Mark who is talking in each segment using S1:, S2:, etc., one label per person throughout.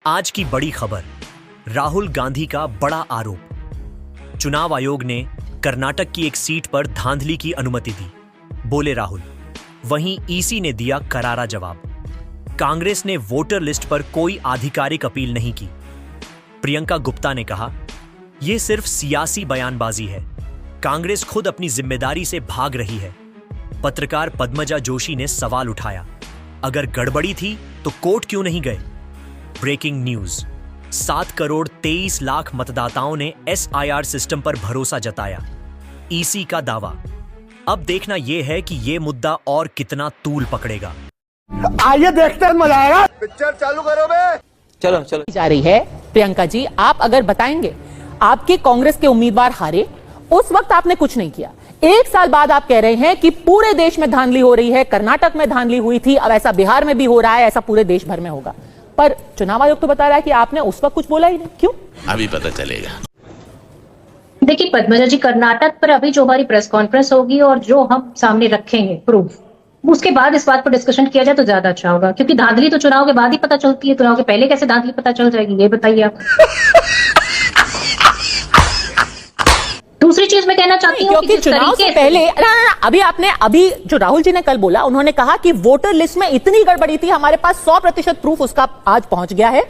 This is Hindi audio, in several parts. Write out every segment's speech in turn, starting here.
S1: आज की बड़ी खबर, राहुल गांधी का बड़ा आरोप। चुनाव आयोग ने कर्नाटक की एक सीट पर धांधली की अनुमति दी, बोले राहुल। वहीं ईसी ने दिया करारा जवाब। कांग्रेस ने वोटर लिस्ट पर कोई आधिकारिक अपील नहीं की। प्रियंका गुप्ता ने कहा, यह सिर्फ सियासी बयानबाजी है। कांग्रेस खुद अपनी जिम्मेदारी से भाग रही है। पत्रकार पद्मजा जोशी ने सवाल उठाया, अगर गड़बड़ी थी तो कोर्ट क्यों नहीं गए? ब्रेकिंग न्यूज, 7 करोड़ 23 लाख मतदाताओं ने SIR सिस्टम पर भरोसा जताया, ईसी का दावा। अब देखना यह है कि यह मुद्दा और कितना तूल पकड़ेगा।
S2: आइए देखते हैं, मजा आएगा।
S3: पिक्चर चालू करो बे। चलो चलो
S4: जा रही है। प्रियंका जी, आप अगर बताएंगे, आपके कांग्रेस के उम्मीदवार हारे, उस वक्त आपने कुछ नहीं किया। 1 साल बाद आप कह रहे हैं कि पूरे देश में धांधली हो रही है, कर्नाटक में धांधली हुई थी, अब ऐसा बिहार में भी हो रहा है, ऐसा पूरे देश भर में होगा। पर चुनाव आयोग तो बता रहा है कि आपने उस वक्त कुछ बोला ही नहीं। क्यों?
S5: अभी पता चलेगा।
S6: देखिए पद्मजा जी, कर्नाटक पर अभी जो हमारी प्रेस कॉन्फ्रेंस होगी और जो हम सामने रखेंगे प्रूफ, उसके बाद इस बात पर डिस्कशन किया जाए तो ज्यादा अच्छा होगा। क्योंकि धांधली तो चुनाव के बाद ही पता चलती है, चुनाव के पहले कैसे धांधली पता चल जाएगी, ये बताइए आप। दूसरी चीज मैं कहना चाहती हूँ
S4: क्योंकि चुनाव से पहले अभी जो राहुल जी ने कल बोला, उन्होंने कहा कि वोटर लिस्ट में इतनी गड़बड़ी थी, हमारे पास 100% प्रूफ उसका आज पहुंच गया है।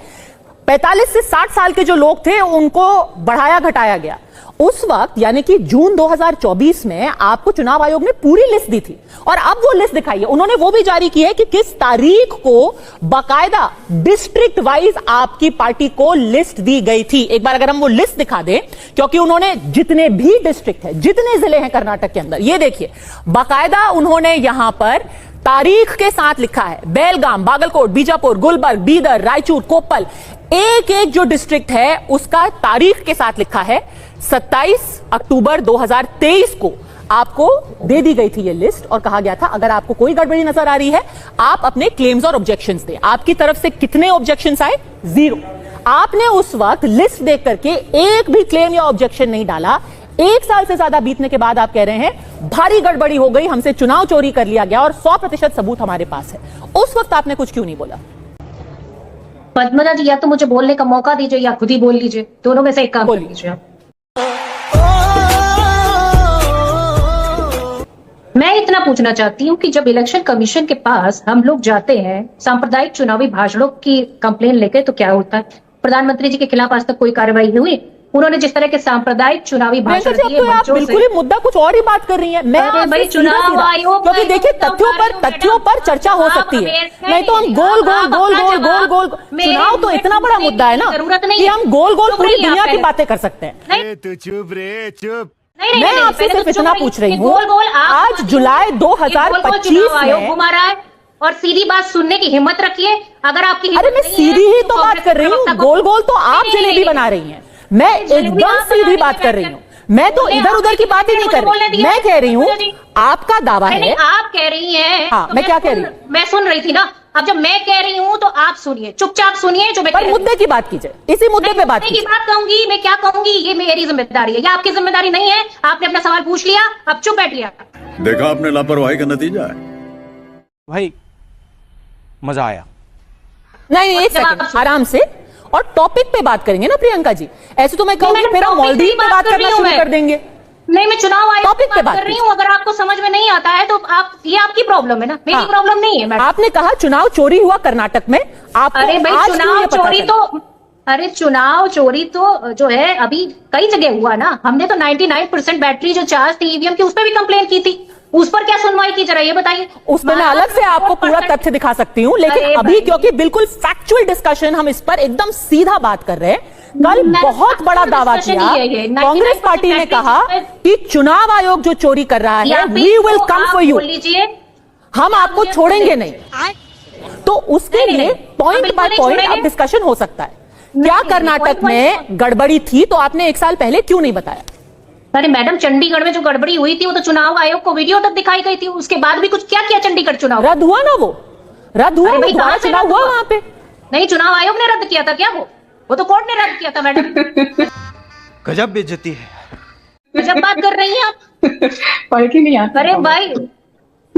S4: 45 से 60 साल के जो लोग थे उनको बढ़ाया घटाया गया। उस वक्त यानी कि जून 2024 में आपको चुनाव आयोग ने पूरी लिस्ट दी थी और अब वो लिस्ट दिखाई है। उन्होंने वो भी जारी की है कि किस तारीख को बाकायदा डिस्ट्रिक्ट वाइज आपकी पार्टी को लिस्ट दी गई थी। एक बार अगर हम वो लिस्ट दिखा दें, क्योंकि उन्होंने जितने भी डिस्ट्रिक्ट है, जितने जिले हैं कर्नाटक के अंदर, ये देखिए बाकायदा उन्होंने यहां पर तारीख के साथ लिखा है। बेलगाम, बागलकोट, बीजापुर, गुलबर्ग, बीदर, रायचूर, कोप्पल, एक एक जो डिस्ट्रिक्ट है उसका तारीख के साथ लिखा है। 27 अक्टूबर 2023 को आपको दे दी गई थी ये लिस्ट और कहा गया था अगर आपको कोई गड़बड़ी नजर आ रही है, आप अपने क्लेम्स और ऑब्जेक्शंस दें। आपकी तरफ से कितने ऑब्जेक्शंस आए? 0। आपने उस वक्त लिस्ट देख करके एक भी क्लेम या ऑब्जेक्शन नहीं डाला। 1 साल से ज्यादा बीतने के बाद आप कह रहे हैं भारी गड़बड़ी हो गई, हमसे चुनाव चोरी कर लिया गया और 100% सबूत हमारे पास है। उस वक्त आपने कुछ क्यों नहीं बोला?
S6: पद्मजा जी, या तो मुझे बोलने का मौका दीजिए या खुद ही बोल लीजिए, दोनों में से एक काम बोल लीजिए आप। मैं इतना पूछना चाहती हूँ कि जब इलेक्शन कमीशन के पास हम लोग जाते हैं सांप्रदायिक चुनावी भाषणों की कंप्लेन लेकर, तो क्या होता है? प्रधानमंत्री जी के खिलाफ आज तक कोई कार्रवाई नहीं हुई। उन्होंने जिस तरह के सांप्रदायिक चुनावी भाषण दिए,
S4: आप बिल्कुल ही मुद्दा कुछ और ही बात कर रही हैं। मैं
S6: भाई चुनाव आयोग,
S4: क्योंकि देखिए तथ्यों पर चर्चा हो सकती है, नहीं तो हम गोल गोल चुनाव तो इतना बड़ा मुद्दा है ना कि हम गोल गोल पूरी दुनिया की बातें कर सकते हैं।
S2: तू चुप रे, चुप।
S4: मैं आपसे सिर्फ इतना पूछ रही हूँ, आज जुलाई 2025 में
S6: घुमा रहा है और सीधी बात सुनने की हिम्मत रखिए। अगर आपकी
S4: अरे मैं सीधी ही तो बात कर रही हूँ, गोल गोल तो आप जलेबी बना रही हैं। मैं एकदम सीधी बात कर रही हूँ। मैं तो इधर उधर की बात ही नहीं कर रही। मैं कह रही हूँ आपका दावा है।
S6: आप कह रही हैं।
S4: हाँ, मैं क्या कह रही हूँ?
S6: मैं सुन रही थी ना। अब जब मैं कह रही हूँ तो आप सुनिए, चुपचाप सुनिए जो मैं
S4: पर मुद्दे की बात कीजिए, इसी मुद्दे पे बात कीजिए।
S6: बात कहूंगी, मैं क्या कहूंगी, ये मेरी जिम्मेदारी है, ये आपकी जिम्मेदारी नहीं है। आपने अपना सवाल पूछ लिया, अब चुप बैठ लिया।
S7: देखा आपने लापरवाही का नतीजा है।
S2: भाई मजा आया।
S4: नहीं, एक सेकंड, आराम से और टॉपिक पे बात करेंगे ना प्रियंका जी। ऐसे तो मैं कहूंगी फिर हम मॉलदीव पे बात करना शुरू कर देंगे।
S6: नहीं, मैं चुनाव आयोग
S4: टॉपिक पे बात
S6: कर रही हूँ। अगर आपको समझ में नहीं आता है तो ये आपकी प्रॉब्लम है ना, मेरी प्रॉब्लम नहीं है। मैडम, आपने
S4: कहा चुनाव चोरी हुआ कर्नाटक में, आपको
S6: अरे भाई चुनाव चोरी तो जो है अभी कई जगह हुआ ना। हमने तो 99% बैटरी जो चार्ज थी ईवीएम की, उस पर भी कंप्लेन की थी। उस पर क्या सुनवाई की जरा ये बताइए। उसमें मैं अलग से आपको पूरा तथ्य दिखा सकती हूँ, लेकिन अभी क्योंकि बिल्कुल फैक्चुअल डिस्कशन, हम इस पर एकदम सीधा बात कर रहे हैं। कल बहुत बड़ा दावा किया कांग्रेस पार्टी ने, कहा कि चुनाव आयोग जो चोरी कर रहा है, we will come for you, हम आपको छोड़ेंगे नहीं। तो उसके लिए पॉइंट बाय पॉइंट अब डिस्कशन हो सकता है। क्या कर्नाटक में गड़बड़ी थी तो आपने 1 साल पहले क्यों नहीं बताया? अरे मैडम, चंडीगढ़ में जो गड़बड़ी हुई थी वो तो चुनाव आयोग को वीडियो तक दिखाई गई थी। उसके बाद भी कुछ क्या किया? चंडीगढ़ चुनाव
S4: रद्द हुआ ना, वो रद्द हुआ, दोबारा चुनाव हुआ वहां पे।
S6: नहीं, चुनाव आयोग ने रद्द किया था क्या? वो तो कोर्ट ने रद्द किया था मैडम।
S2: गजब बेइज्जती है।
S6: गजब बात कर रही हैं आप।
S8: पढ़ के नहीं आता।
S6: अरे भाई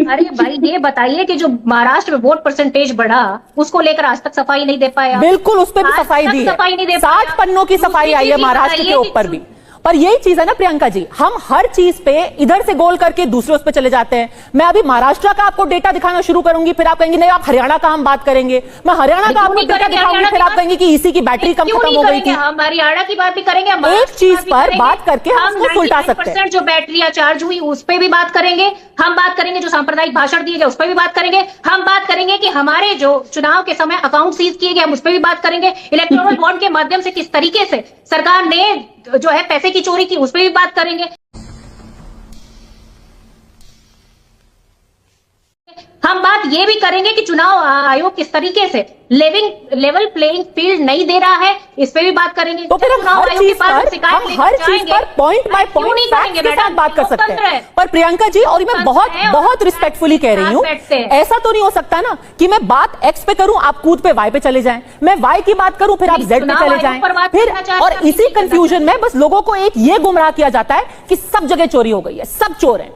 S6: अरे भाई ये बताइए कि जो महाराष्ट्र में वोट परसेंटेज बढ़ा उसको लेकर आज तक सफाई नहीं दे पाए आप।
S4: बिल्कुल उस पर भी
S6: आज
S4: सफाई
S6: तक
S4: दी है,
S6: सफाई नहीं दे पाए
S4: 60 पन्नों की सफाई आई है महाराष्ट्र के ऊपर भी। पर यही चीज है ना प्रियंका जी, हम हर चीज पे इधर से गोल करके दूसरे उस पे चले जाते हैं। मैं अभी महाराष्ट्र का आपको डेटा दिखाना शुरू करूंगी, फिर आप कहेंगे नहीं आप हरियाणा का हम बात करेंगे। मैं हरियाणा का आपको डेटा दिखाऊंगी, फिर आप कहेंगे कि ईसी की बैटरी कम खत्म हो गई थी।
S6: हम हरियाणा की बात भी करेंगे,
S4: एक चीज पर बात करके हम उसको उल्टा सकते हैं।
S6: जो बैटरियां चार्ज हुई उस पर भी बात करेंगे, हम बात करेंगे जो सांप्रदायिक भाषण दिए गए उस पर भी बात करेंगे, हम बात करेंगे कि हमारे जो चुनाव के समय अकाउंट सीज किए गए हम उस पर भी बात करेंगे, इलेक्टोरल बॉन्ड के माध्यम से किस तरीके से सरकार ने जो है पैसे की चोरी की उस पर भी बात करेंगे। हम बात ये भी करेंगे कि चुनाव आयोग किस तरीके से लेवल प्लेइंग फील्ड नहीं दे रहा है, इस पे भी बात करेंगे।
S4: तो फिर हम हर चीज पर पॉइंट बाय पॉइंट फैक्ट्स के साथ बात कर सकते हैं। पर प्रियंका जी, और मैं बहुत रिस्पेक्टफुली कह रही हूँ, ऐसा तो नहीं हो सकता ना कि मैं बात एक्स पे करूं आप कूद पे वाई पे चले जाएं, मैं वाई की बात करूं फिर आप जेड पे चले जाएं, फिर और इसी कंफ्यूजन में बस लोगों को एक ये गुमराह किया जाता है कि सब जगह चोरी हो गई है, सब चोर हैं।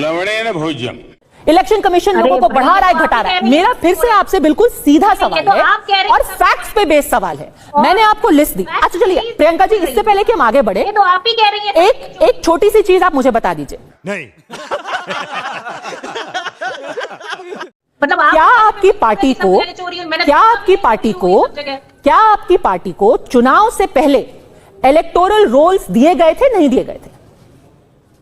S5: लवड़े न भोजन।
S4: इलेक्शन कमीशन लोगों को बढ़ा रहा है, घटा रहा है। मेरा फिर से आपसे बिल्कुल सीधा सवाल है और फैक्ट्स पे बेस्ड सवाल है। मैंने आपको लिस्ट दी। अच्छा चलिए प्रियंका जी, इससे पहले कि हम आगे बढ़े,
S6: तो आप ही कह रही हैं,
S4: एक छोटी सी चीज आप मुझे बता दीजिए।
S2: नहीं
S6: मतलब
S4: क्या आपकी पार्टी को चुनाव से पहले इलेक्टोरल रोल्स दिए गए थे, नहीं दिए गए थे?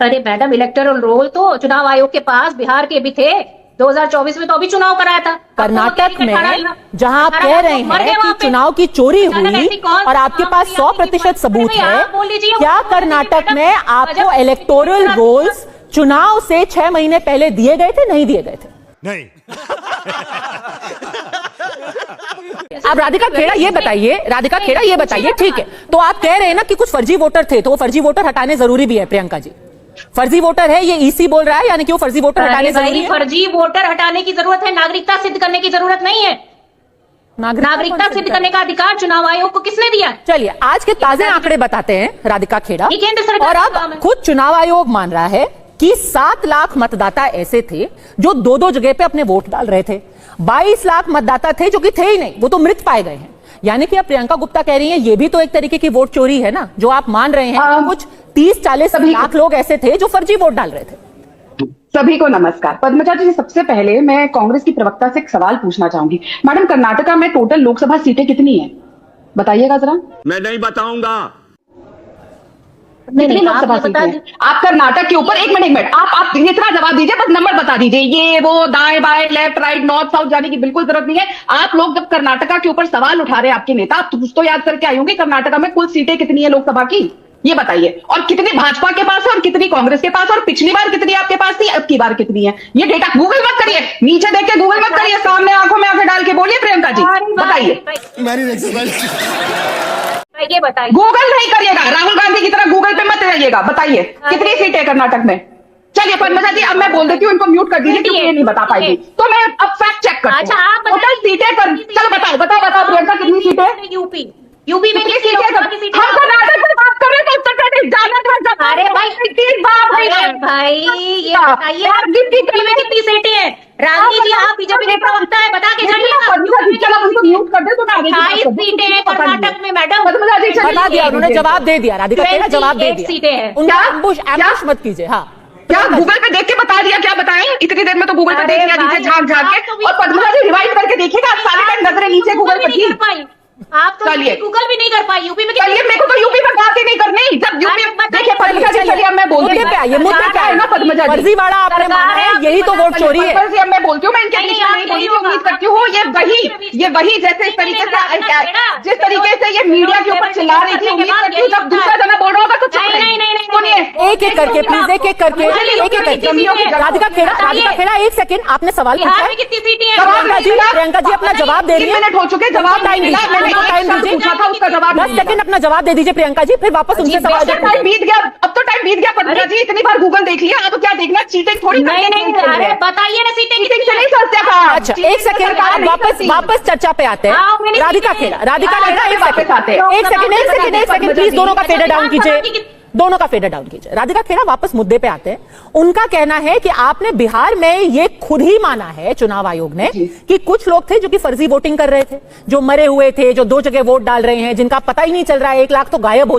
S6: अरे मैडम, इलेक्टोरल रोल तो चुनाव आयोग के पास बिहार के भी थे। 2024 में तो अभी चुनाव कराया था
S4: कर्नाटक में, जहां आप कह रहे हैं कि चुनाव की चोरी हुई और आपके पास 100% सबूत है। क्या कर्नाटक में आपको इलेक्टोरल रोल्स चुनाव से 6 महीने पहले दिए गए थे, नहीं दिए गए थे?
S2: नहीं
S4: आप राधिका खेड़ा ये बताइए, ठीक है, तो आप कह रहे हैं ना कि कुछ फर्जी वोटर थे, तो वो फर्जी वोटर हटाने जरूरी भी है। प्रियंका जी, फर्जी वोटर है ये ईसी बोल रहा है, यानी कि वो फर्जी वोटर हटाने जरूरी है।
S6: फर्जी वोटर हटाने की जरूरत है, नागरिकता सिद्ध करने की जरूरत नहीं है। नागरिकता सिद्ध करने का अधिकार चुनाव आयोग को किसने दिया?
S4: चलिए आज के ताजे आंकड़े बताते हैं राधिका खेड़ा।
S6: केंद्र सरकार,
S4: और अब खुद चुनाव आयोग मान रहा है कि 7 लाख मतदाता ऐसे थे जो 2-2 जगह पे अपने वोट डाल रहे थे। 22 लाख मतदाता थे जो कि थे ही नहीं, वो तो मृत पाए गए हैं। यानी कि अब प्रियंका गुप्ता कह रही हैं ये भी तो एक तरीके की वोट चोरी है ना, जो आप मान रहे हैं। कुछ 30-40 लाख लोग ऐसे थे जो फर्जी वोट डाल रहे थे।
S8: सभी को नमस्कार। पद्मजा जी, सबसे पहले मैं कांग्रेस की प्रवक्ता से एक सवाल पूछना चाहूंगी। मैडम, कर्नाटका में टोटल लोकसभा सीटें कितनी है, बताइएगा जरा।
S7: मैं नहीं बताऊंगा।
S8: कितनी लोकसभा सीटें हैं? आप कर्नाटक के ऊपर एक मिनट आप इतना जवाब दीजिए, बस नंबर बता दीजिए। ये वो दाएं बाएं लेफ्ट राइट नॉर्थ साउथ जाने की बिल्कुल जरूरत नहीं है। आप लोग जब कर्नाटका के ऊपर सवाल उठा रहे हैं आपके नेता, आप कुछ तो याद करके आई होंगी कर्नाटका में कुल सीटें कितनी है लोकसभा की, ये बताइए। और कितनी भाजपा के पास है और कितनी कांग्रेस के पास, और पिछली बार कितनी आपके पास थी, अब की बार कितनी है? ये डेटा गूगल मत करिए, नीचे देख के गूगल मत करिए, सामने आंखों में आंखें डाल के बोलिए। प्रियंका जी बताइए,
S6: ये बताइए।
S8: गूगल नहीं करिएगा, राहुल गांधी की तरह गूगल पे मत रहिएगा। बताइए कितनी सीटें कर्नाटक में? चलिए पद्मजा जी, अब मैं बोल देती हूँ, इनको म्यूट कर दीजिए क्योंकि ये नहीं बता पाएगी। तो मैं अब फैक्ट चेक करती हूँ।
S6: अच्छा, आप
S8: टोटल सीटें चलो बताओ प्रियंका कितनी सीटें?
S6: यूपी में कितनी सीटें?
S8: हम कर्नाटक में बात कर रहे हैं, उत्तर प्रदेश जाना था।
S6: अरे भाई ये बताइए यूपी में कितनी सीटें हैं? रानी जी, आप बीजेपी के प्रवक्ता है, बता के जानिएगा। 28 सीटें कर्नाटक में मैडम।
S4: बता दिया उन्होंने, जवाब दे दिया। राधिका खेड़ा जवाब दे दिया।
S6: सीटें हैं।
S4: उनका एम्बुश मत कीजिए। हाँ,
S8: क्या गूगल पे देख के बता दिया? क्या बताएं? इतनी देर में तो गूगल पे देख लिया, नीचे झांक के। और पद्मजा जी रिवाइज करके देखिएगा, सारे टाइम नजरें नीचे गूगल पर थी।
S6: आप तो गूगल भी नहीं कर पाई। यूपी में
S8: चलिए, मेरे को तो यूपी में बात ही नहीं करनी। जब यूपी देखिए पद्मजा जी, चलिए अब मैं बोलती हूँ,
S4: ये मुद्दे पे है ना पद्मजा जी, फर्जीवाड़ा आपने माना है, यही तो वोट चोरी है।
S8: अब मैं बोलती हूँ, मैं इनके बीच में नहीं बोली थी, उम्मीद करती हूँ ये वही जैसे इस तरीके से जिस तरीके से ये मीडिया के ऊपर चिल्ला रही थी, उम्मीद करती हूँ जब दूसरा जना बोल रहा होगा तो सुनिए।
S4: एक एक करके प्लीज, एक एक करके राधिका खेड़ा 1 सेकंड, आपने सवाल पूछा। प्रियंका जी अपना जवाब दे रही है।
S8: 3 मिनट हो चुके, जवाब टाइम दीजिए।
S4: था उसका जवाब 10 सेकंड अपना जवाब दे दीजिए प्रियंका जी, फिर वापस उनसे सवाल।
S8: टाइम बीत गया, अब तो टाइम बीत गया पद्मजा जी, इतनी बार गूगल देख लिया, अब क्या देखना? चीटिंग थोड़ी
S6: नहीं, बताइए ना चीटिंग
S8: से नहीं सोचते था।
S4: अच्छा 1 सेकंड, वापस चर्चा पे आते हैं। राधिका खेड़ा 1 सेकंड प्लीज, दोनों का फेडर डाउन कीजिए। दोनों का फेडर डाउन कीजिए। राधिका खेड़ा वापस मुद्दे पे आते हैं। उनका कहना है कि आपने बिहार में ये खुद ही माना है चुनाव आयोग ने कि कुछ लोग थे जो कि फर्जी वोटिंग कर रहे थे, जो मरे हुए थे, जो 2 जगह वोट डाल रहे हैं, जिनका पता ही नहीं चल रहा है, 1 लाख तो गायब हो